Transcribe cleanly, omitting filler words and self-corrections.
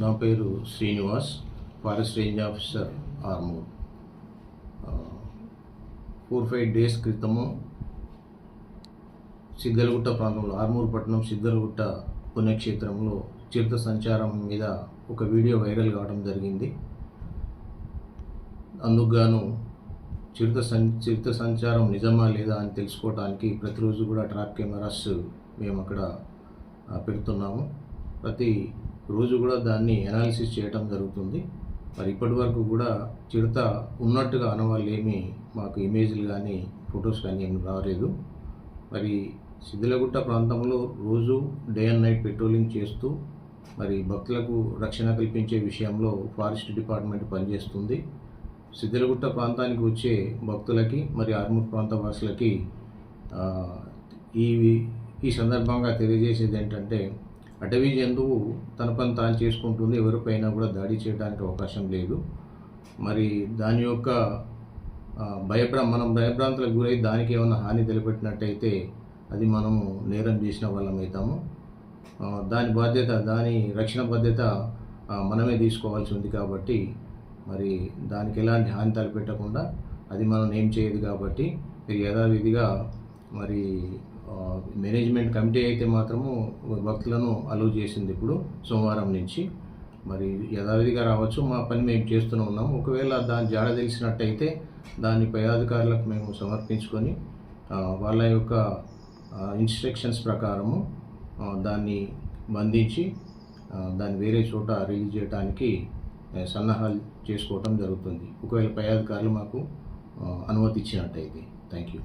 నా పేరు Srinivas, forest range officer Armoor. 4-5 days క్రితము సిద్ధలగుట్ట ప్రాంతంలో, ఆర్మూర్ పట్టణం సిద్ధలగుట్ట పుణ్యక్షేత్రంలో చిరుత సంచారం మీద ఒక వీడియో వైరల్ కావడం జరిగింది. అందుకుగాను చిరుత సంచారం నిజమా లేదా అని తెలుసుకోవడానికి ప్రతిరోజు కూడా ట్రాప్ కెమెరాస్ మేము అక్కడ పెడుతున్నాము. ప్రతి రోజు కూడా దాన్ని అనాలిసిస్ చేయడం జరుగుతుంది. మరి ఇప్పటి వరకు కూడా చిరుత ఉన్నట్టుగా ఆనవాళ్ళు ఏమీ మాకు ఇమేజ్లు కానీ ఫొటోస్ కానీ ఏమి రాలేదు. మరి సిద్ధలగుట్ట ప్రాంతంలో రోజు డే అండ్ నైట్ పెట్రోలింగ్ చేస్తూ మరి భక్తులకు రక్షణ కల్పించే విషయంలో ఫారెస్ట్ డిపార్ట్మెంట్ పనిచేస్తుంది. సిద్ధలగుట్ట ప్రాంతానికి వచ్చే భక్తులకి మరి ఆర్మూర్ ప్రాంత వాసులకి ఈ సందర్భంగా తెలియజేసేది ఏంటంటే, అటవీ జంతువు తన పని తాను చేసుకుంటుంది, ఎవరిపైనా కూడా దాడి చేయడానికి అవకాశం లేదు. మరి దాని యొక్క మనం భయభ్రాంతులకు గురై దానికి ఏమైనా హాని తలపెట్టినట్టయితే అది మనము నేరం చేసిన వాళ్ళం అవుతాము. దాని రక్షణ బాధ్యత మనమే తీసుకోవాల్సి ఉంది. కాబట్టి మరి దానికి ఎలాంటి హాని తలపెట్టకుండా అది మనం ఏం చేయదు. కాబట్టి ఇది యథావిధిగా మరి మేనేజ్మెంట్ కమిటీ అయితే మాత్రము భక్తులను అలౌ చేసింది. ఇప్పుడు సోమవారం నుంచి మరి యథావిధిగా రావచ్చు. మా పని మేము చేస్తూనే ఉన్నాము. ఒకవేళ దాని జాడ తెలిసినట్టయితే దాన్ని పై అధికారులకు మేము సమర్పించుకొని వాళ్ళ యొక్క ఇన్స్ట్రక్షన్స్ ప్రకారము దాన్ని బంధించి దాన్ని వేరే చోట రిలీజ్ చేయడానికి సన్నాహాలు చేసుకోవటం జరుగుతుంది, ఒకవేళ పై అధికారులు మాకు అనుమతి ఇచ్చినట్టయితే. Thank you.